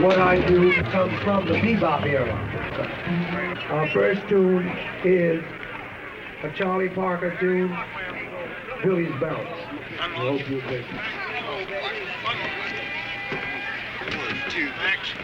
what I do comes from the bebop era. Our first tune is a Charlie Parker tune, Billy's Bounce. I hope you dig it. 1, 2, action.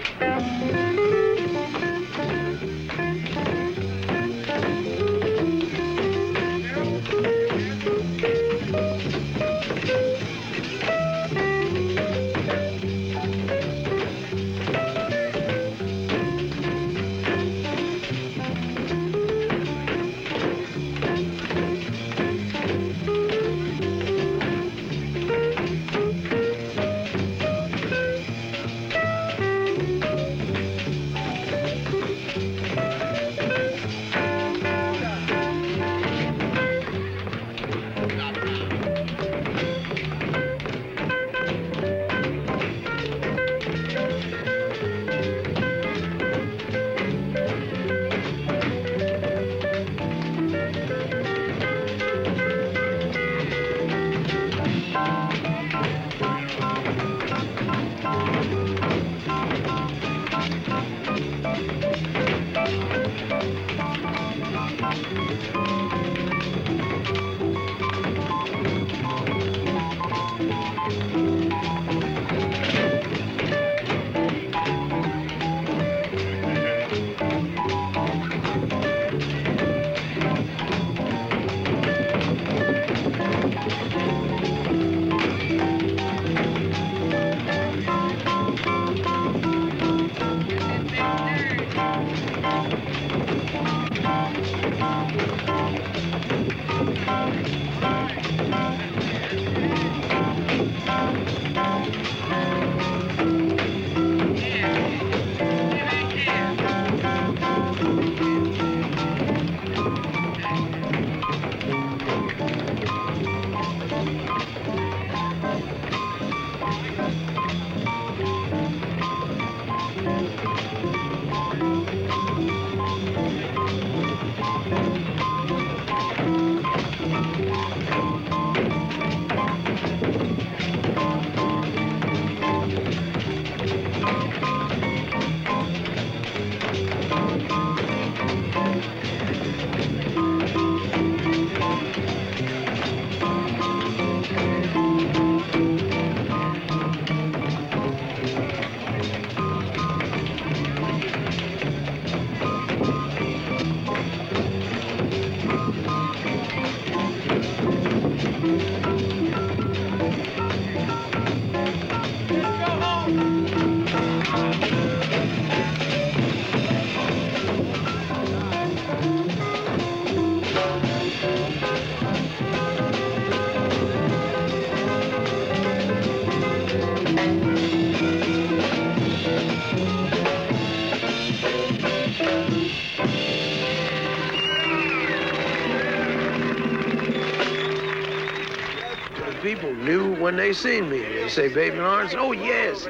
People knew when they seen me. They say, "Baby Laurence, oh yes,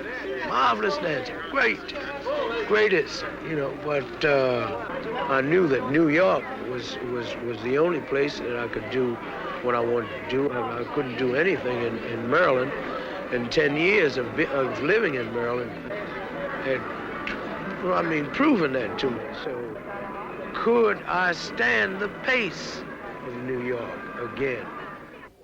marvelous dancer, greatest, you know." But I knew that New York was the only place that I could do what I wanted to do. I couldn't do anything in Maryland. And 10 years of living in Maryland had, well, I mean, proven that to me. So could I stand the pace of New York again?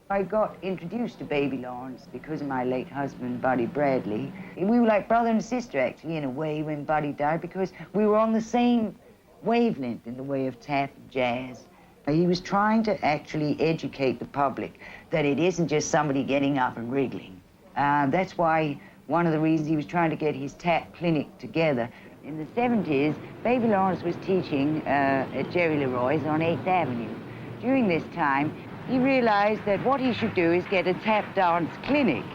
I got introduced to Baby Laurence because of my late husband, Buddy Bradley. We were like brother and sister, actually, in a way, when Buddy died, because we were on the same wavelength in the way of tap and jazz. He was trying to actually educate the public that it isn't just somebody getting up and wriggling. That's why one of the reasons he was trying to get his tap clinic together. In the 70s, Baby Laurence was teaching at Jerry Leroy's on 8th Avenue. During this time, he realized that what he should do is get a tap dance clinic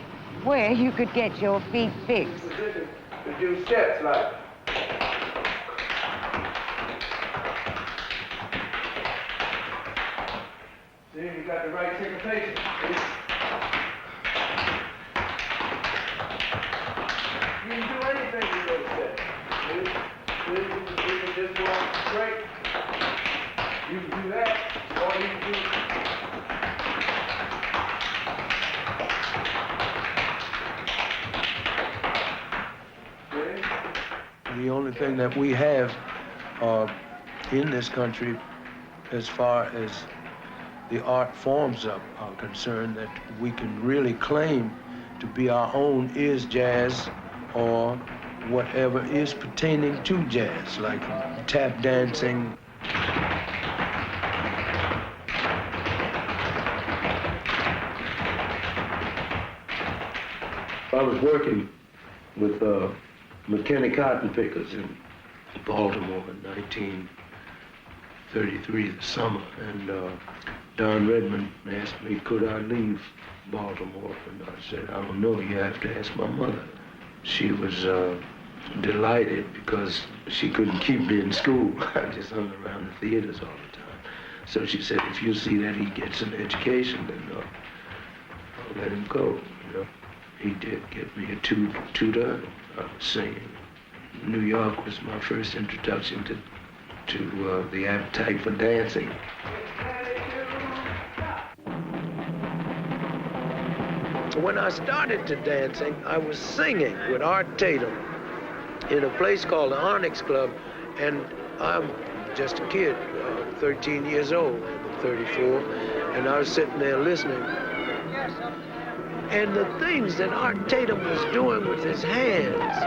where you could get your feet fixed. To do steps like. See, you got the right syncopation. You can do anything with those steps. You can just walk straight. You can do that, or you can do. thing that we have in this country as far as the art forms are concerned that we can really claim to be our own is jazz or whatever is pertaining to jazz, like tap dancing. I was working with mechanic cotton pickers in Baltimore in 1933, the summer, and Don Redmond asked me, could I leave Baltimore? And I said, I don't know, you have to ask my mother. She was delighted because she couldn't keep me in school. I just hung around the theaters all the time. So she said, if you see that he gets an education, then I'll let him go, you know. He did get me a tutor. I was singing. New York was my first introduction to the appetite for dancing. When I started to dancing, I was singing with Art Tatum in a place called the Onyx Club, and I'm just a kid, 13 years old, 34, and I was sitting there listening. And the things that Art Tatum was doing with his hands.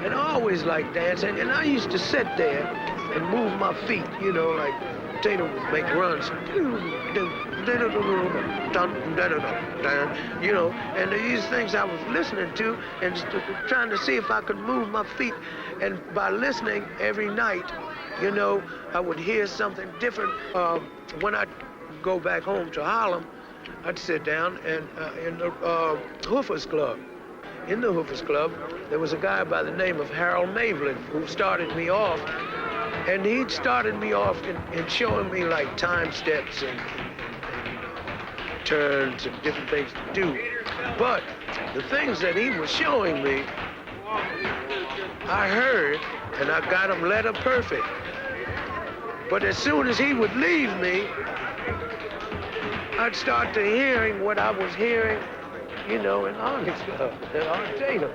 And I always liked dancing, and I used to sit there and move my feet, you know, like Tatum would make runs. You know, and these things I was listening to and trying to see if I could move my feet. And by listening every night, you know, I would hear something different. When I'd go back home to Harlem, I'd sit down and in the Hoofer's Club. In the Hoofer's Club, there was a guy by the name of Harold Mavlin who started me off. And he'd started me off in showing me like time steps and turns and different things to do. But the things that he was showing me, I heard, and I got them letter perfect. But as soon as he would leave me, I'd start to hearing what I was hearing, you know, in Onyx Club, in Art Tatum.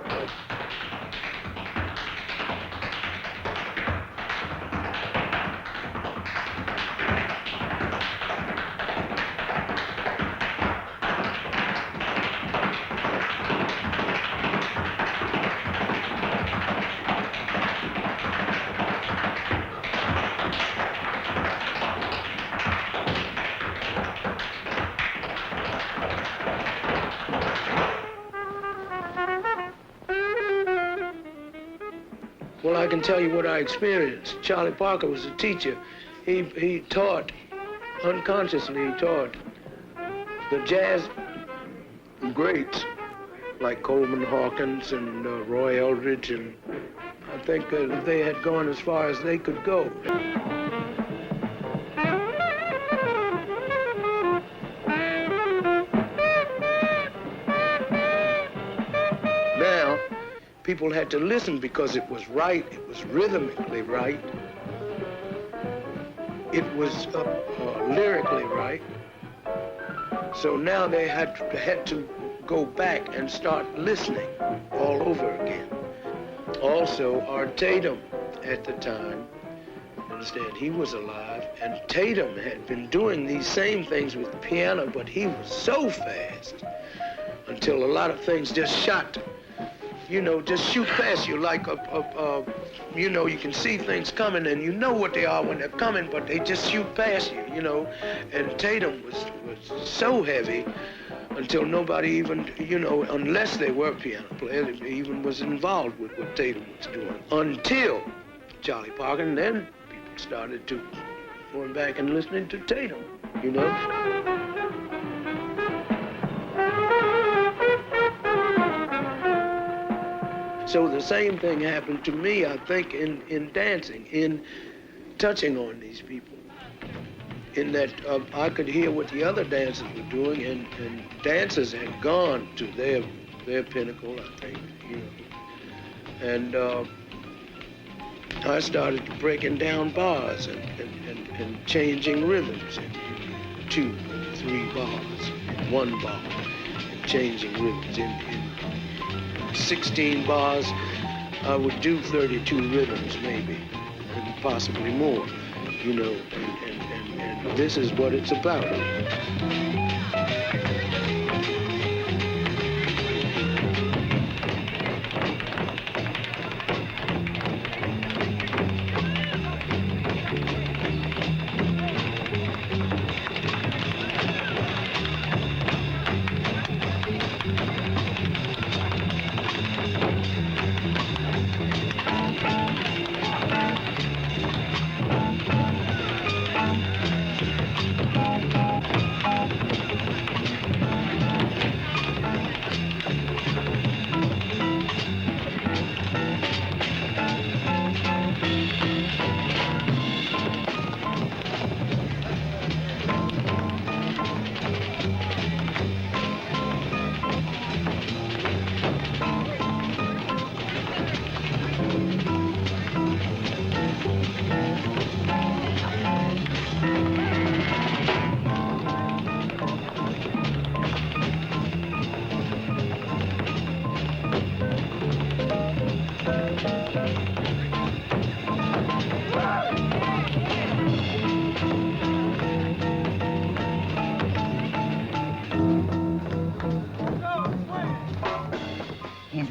Well, I can tell you what I experienced. Charlie Parker was a teacher. He taught, unconsciously he taught the jazz greats like Coleman Hawkins and Roy Eldridge, and I think they had gone as far as they could go. Now, people had to listen because it was right, it was rhythmically right, it was lyrically right. So now they had to go back and start listening all over again. Also, Art Tatum at the time, understand, he was alive, and Tatum had been doing these same things with the piano, but he was so fast until a lot of things just shot, you know, just shoot past you like you know, you can see things coming and you know what they are when they're coming, but they just shoot past you, you know. And Tatum was so heavy until nobody even, you know, unless they were piano players, even was involved with what Tatum was doing. Until Charlie Parker, and then people started to going back and listening to Tatum, you know. So the same thing happened to me, I think, in dancing, in touching on these people, in that I could hear what the other dancers were doing, and dancers had gone to their pinnacle, I think, you know. And I started breaking down bars and changing rhythms and 2, 3 bars, 1 bar, changing rhythms. In 16 bars, I would do 32 rhythms maybe, and possibly more, you know, and this is what it's about.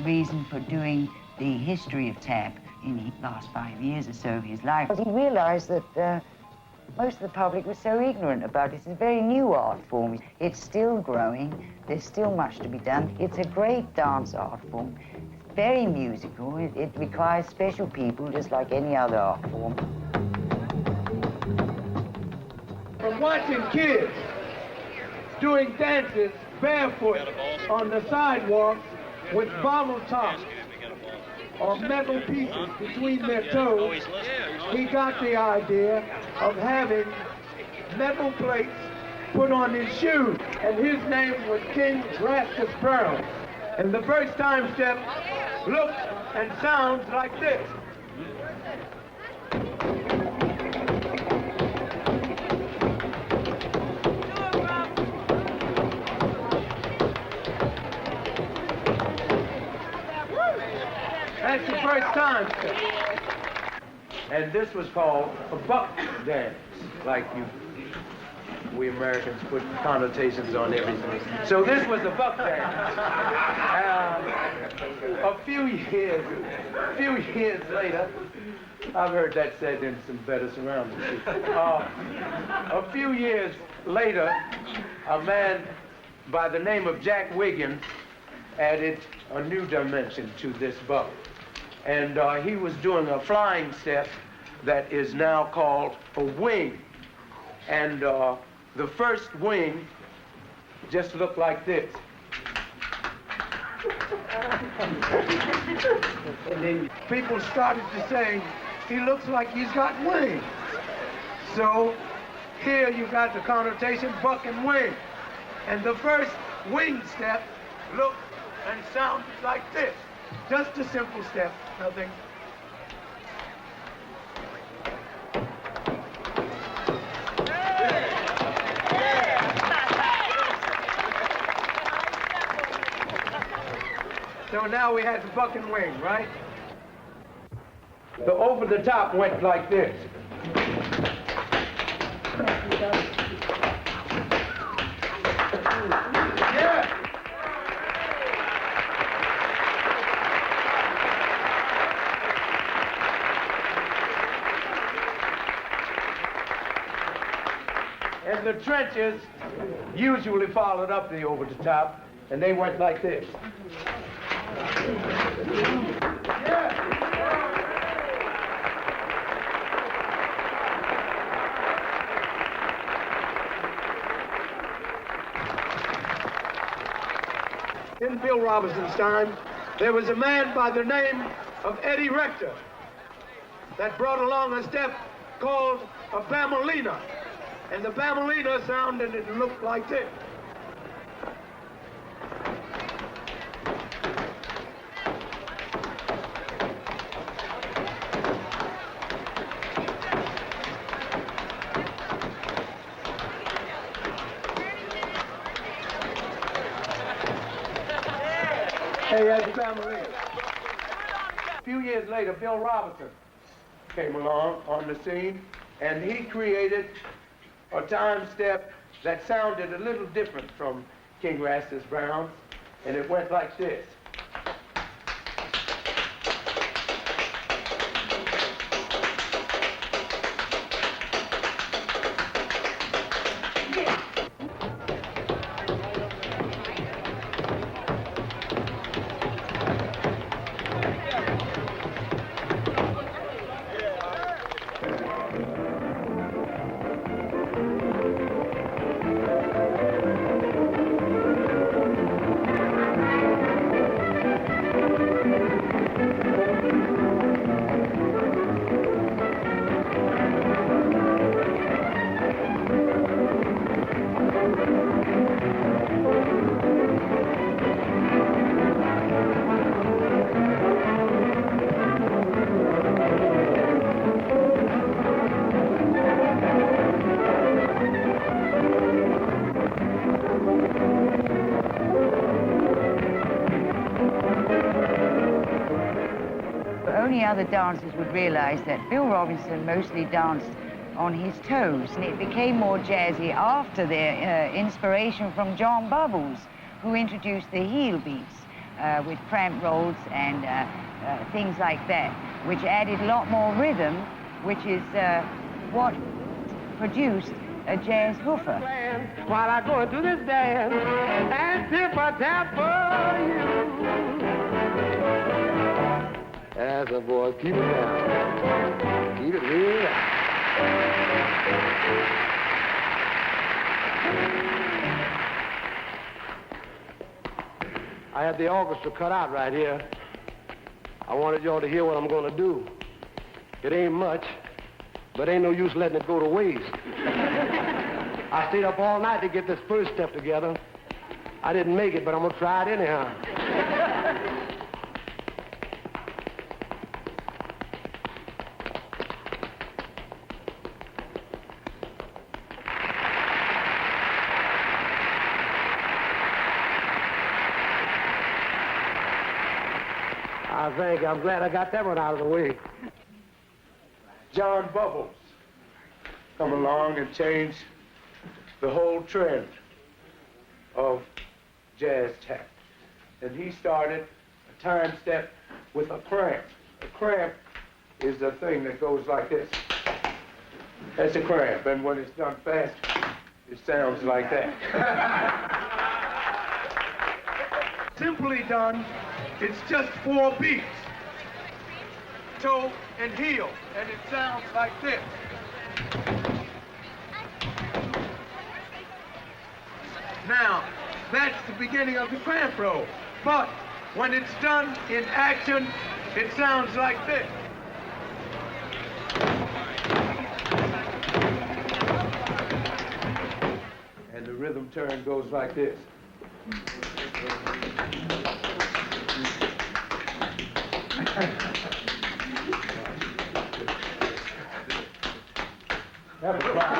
Reason for doing the history of tap in the last 5 years or so of his life. He realized that most of the public was so ignorant about it. It's a very new art form. It's still growing. There's still much to be done. It's a great dance art form. It's very musical. It requires special people just like any other art form. From watching kids doing dances barefoot on the sidewalk with bottle tops or metal pieces between their toes, he got the idea of having metal plates put on his shoes. And his name was King Rastus Pearl. And the first time step looks and sounds like this. That's the first time step. And this was called a buck dance, like we Americans put connotations on everything. So this was a buck dance. A few years later, I've heard that said in some better surroundings. A few years later, a man by the name of Jack Wiggins added a new dimension to this buck. And he was doing a flying step that is now called a wing. And the first wing just looked like this. And then people started to say, he looks like he's got wings. So here you got the connotation, buck and wing. And the first wing step looked and sounded like this. Just a simple step, nothing. So now we had the buck and wing, right? The over the top went like this. Yeah. And the trenches usually followed up the over the top, and they went like this. Yeah. In Bill Robinson's time, there was a man by the name of Eddie Rector that brought along a step called a Bambolina. And the Bambolina sounded and looked like this. Hey, that's family. A few years later, Bill Robinson came along on the scene, and he created a time step that sounded a little different from King Rastus Brown's, and it went like this. Only other dancers would realize that Bill Robinson mostly danced on his toes, and it became more jazzy after their inspiration from John Bubbles, who introduced the heel beats with cramp rolls and things like that, which added a lot more rhythm, which is what produced a jazz hoofer. While I go into this dance and tip a tap for you. As a boy, keep it down. Keep it real down. I had the orchestra cut out right here. I wanted y'all to hear what I'm gonna do. It ain't much, but ain't no use letting it go to waste. I stayed up all night to get this first step together. I didn't make it, but I'm gonna try it anyhow. I'm glad I got that one out of the way. John Bubbles come along and changed the whole trend of jazz tap. And he started a time step with a cramp. A cramp is a thing that goes like this. That's a cramp, and when it's done fast, it sounds like that. Simply done, it's just 4 beats. Toe and heel, and it sounds like this. Now, that's the beginning of the cramp roll, but when it's done in action, it sounds like this. And the rhythm turn goes like this. That was fun.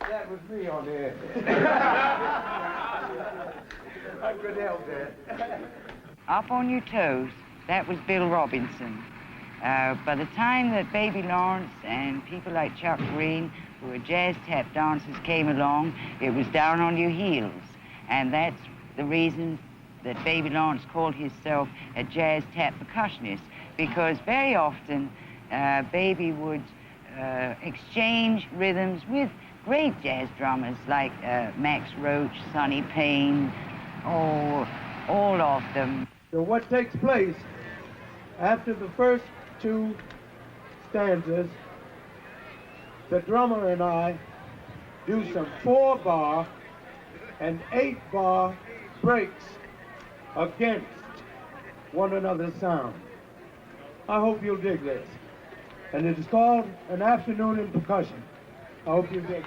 That was me on there. I could help that. Up on Your Toes, that was Bill Robinson. By the time that Baby Lawrence and people like Chuck Green, who were jazz tap dancers, came along, it was Down on Your Heels. And that's the reason that Baby Lawrence called himself a jazz tap percussionist, because very often Baby would exchange rhythms with great jazz drummers like Max Roach, Sonny Payne, all of them. So what takes place after the first 2 stanzas, the drummer and I do some 4-bar and 8-bar breaks against one another's sound. I hope you'll dig this. And it is called An Afternoon in Percussion. I hope you dig it.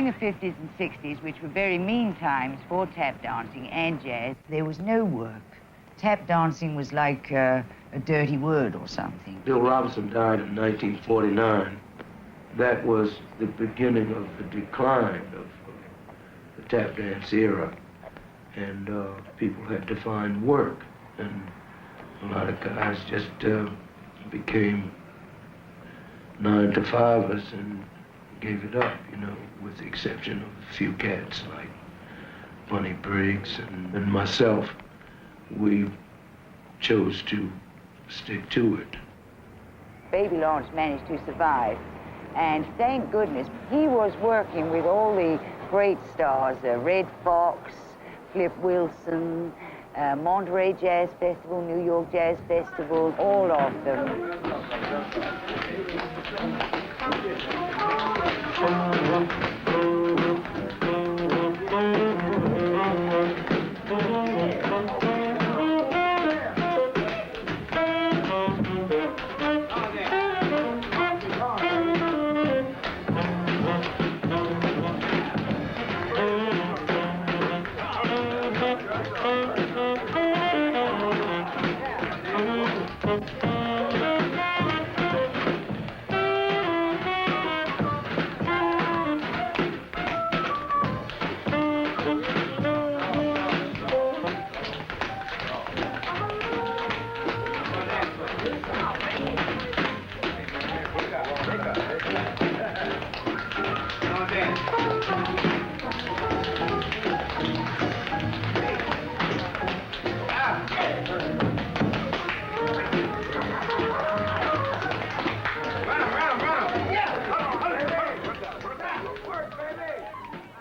during the 50s and 60s, which were very mean times for tap dancing and jazz, there was no work. Tap dancing was like a dirty word or something. Bill Robinson died in 1949. That was the beginning of the decline of the tap dance era. And people had to find work. And a lot of guys just became 9-to-5ers and gave it up, you know, with the exception of a few cats like Bunny Briggs and myself. We chose to stick to it. Baby Laurence managed to survive, and thank goodness he was working with all the great stars, Red Fox, Flip Wilson, Monterey Jazz Festival, New York Jazz Festival, all of them.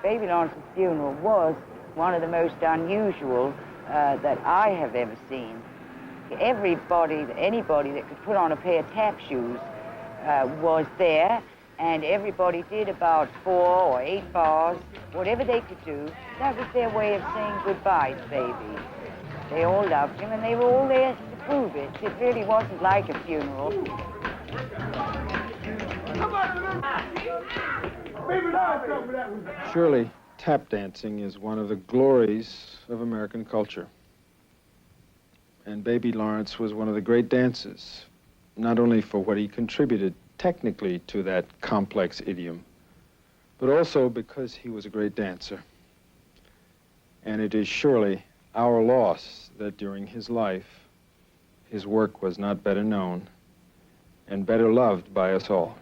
Baby Laurence's funeral was one of the most unusual that I have ever seen. Everybody, anybody that could put on a pair of tap shoes was there, and everybody did about 4 or 8 bars, whatever they could do. That was their way of saying goodbye to Baby. They all loved him, and they were all there to prove it. It really wasn't like a funeral. Surely, tap dancing is one of the glories of American culture. And Baby Laurence was one of the great dancers, not only for what he contributed technically to that complex idiom, but also because he was a great dancer. And it is surely our loss that during his life, his work was not better known and better loved by us all.